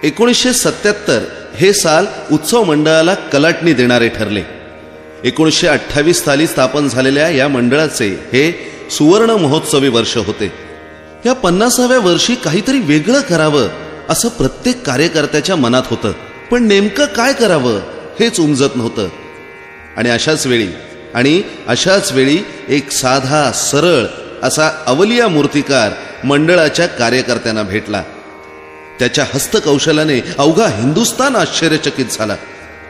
1977 हे साल उत्सव मंडळाला कलाटणी देणारे ठरले. 1928 साली स्थापन झालेल्या या मंडळाचे हे सुवर्ण महोत्सवी वर्ष होते. या 50व्या वर्षी काहीतरी वेगळं करावं असं प्रत्येक कार्यकर्त्याच्या मनात होतं, पण नेमकं काय करावं हेच उमजत नव्हतं. आणि अशाच वेळी एक साधा सरळ असा अवलिया मूर्तिकार मंडळाच्या कार्यकर्त्यांना भेटला. त्याच्या हस्तकौशल्याने अवघा हिंदुस्तान आश्चर्यचकित झाला.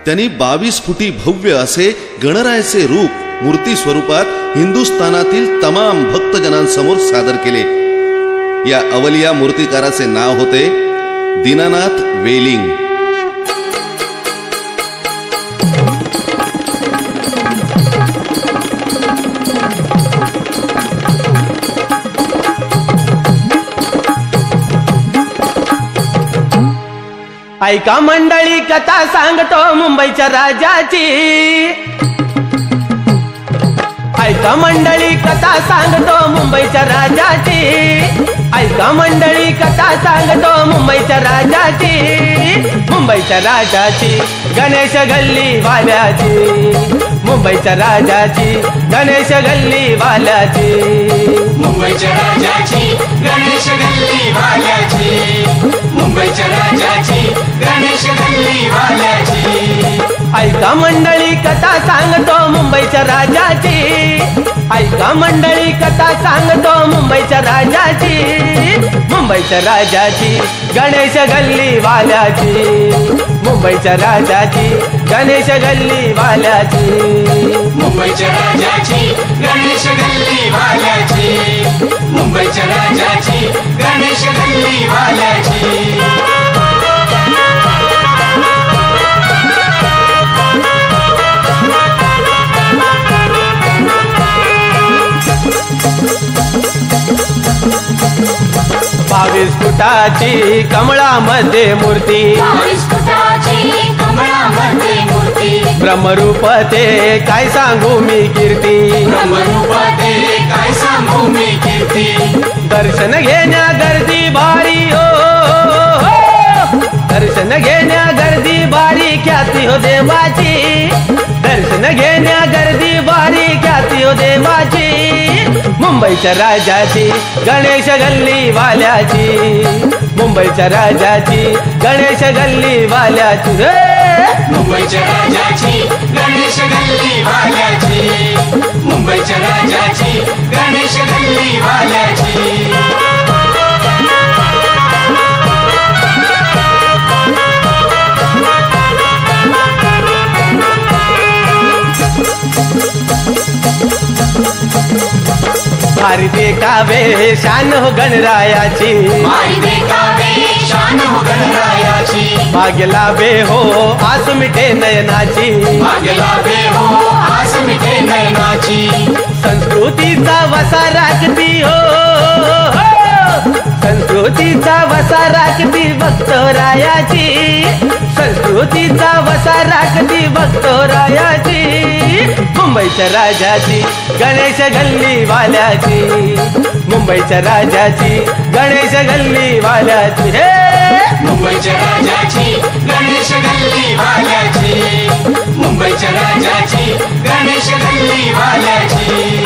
त्यांनी 22 फुटी भव्य असे गणरायाचे रूप मूर्ती स्वरूपात हिंदुस्थानातील तमाम भक्तजनांसमोर सादर केले. या अवलिया मूर्तिकाराचे नाव होते दीनानाथ वेलिंग. ऐका मंडळी कथा सांगतो मुंबईच्या राजाची. ऐका मंडळी कथा सांगतो मुंबईच्या राजाची. ऐका मंडळी कथा सांगतो मुंबईच्या राजाची. मुंबईच्या राजाची गणेश गल्ली वाल्याची. मुंबईच्या राजाची गणेश गल्ली वाल्याची. मुंबईच्या राजाची गणेश गल्ली वाल्याची. मुंबईच्या राजाची गणेश गल्ली वाल्याची. ऐका मंडळी कथा सांगतो मुंबईच्या राजाची. ऐका मंडळी कथा सांगतो मुंबईच्या राजाची. मुंबईच्या राजाची गणेश गल्ली वाल्याची. मुंबईच्या राजाची गणेश गल्ली वाल्याची. मुंबईच्या राजाची गणेश गल्ली वाल्याची. मुंबईच्या राजाची गणेश गल्ली वाल्याची. बावीस फुटाची कमळामध्ये मूर्ती. 22 फुटाची कमळामध्ये मूर्ती. ब्रह्मरूप ते काय सांगू मी कीर्ती. ब्रह्मरूप ते काय सांगू मी कीर्ती. दर्शन घेण्या गर्दी भारी हो. दर्शन घेण्या गर्दी भारी ख्याती हो देवाची. दर्शन घेण्या गर्दी भारी ख्याती हो देवाची. मुंबईच्या राजाची गणेश गल्ली वाल्याची. मुंबईच्या राजाची गणेश गल्ली वाल्याची. मुंबईच्या राजाची गणेश गल्ली वाल्याची. मुंबईच्या राजाची गणेश गल्ली वाल्याची. भारी देखावे शान हो गणरायाची. भारी देखावे शान हो गणरायाची. भाग्यला बे हो आस मिठे नयनाची. भाग्यला बे हो आस मिठे नयनाची. संस्कृतीचा वसा राखती हो. संस्कृतीचा वसा राखती भक्तरायाची. संस्कृतीचा वसा राखती भक्तरायाची. मुंबईच्या राजाची गणेश गल्ली वाल्याची. मुंबईच्या राजाची गणेश गल्ली वाल्याची. मुंबईच्या राजाची गणेश गल्ली वाल्याची. मुंबईच्या राजाची गणेश गल्ली वाल्याची.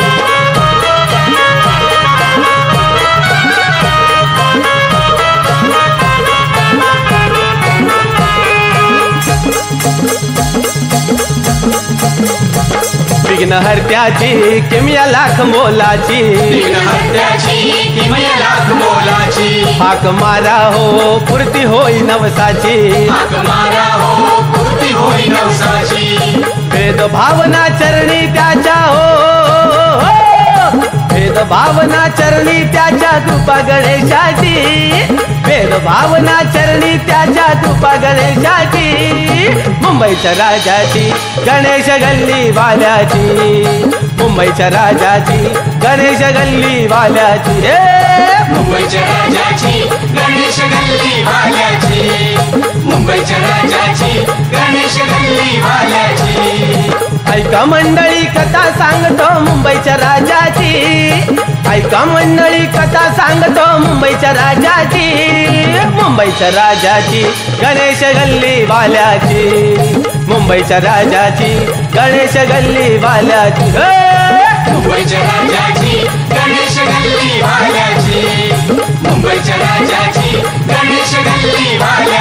विघ्नहर्त्याची किमया लाख मोलाची. विघ्नहर्त्याची किमया लाख मोलाची. हाक मारा हो पूर्ती होई नवसाची. हाक मारा हो पूर्ती होई नवसाची. भेद भावना चरणी त्याच्या हो. भेद भावना चरणी त्याच्या कृपा गणेशाची. भेद भावना चरणी त्याच्या कृपा गणेशाची. मुंबईच्या राजाची गणेश गल्ली वाल्याची. मुंबईच्या राजाची गणेश गल्ली वाल्याची. मुंबईच्या राजाची गणेश गल्ली वाल्याची. मुंबईच्या राजाची गणेश गल्ली वाल्याची. ऐका मंडळी कथा सांगतो मुंबईच्या राजाची. ऐका मंडळी कथा सांगतो मुंबईच्या राजाची. मुंबईच्या राजाची गणेश गल्ली वाल्याची, मुंबईच्या राजाची गणेश गल्ली वाल्याची. मुंबईच्या राजाची गणेश गल्ली वाल्याची, मुंबईच्या राजाची गणेश गल्ली वाल्याची.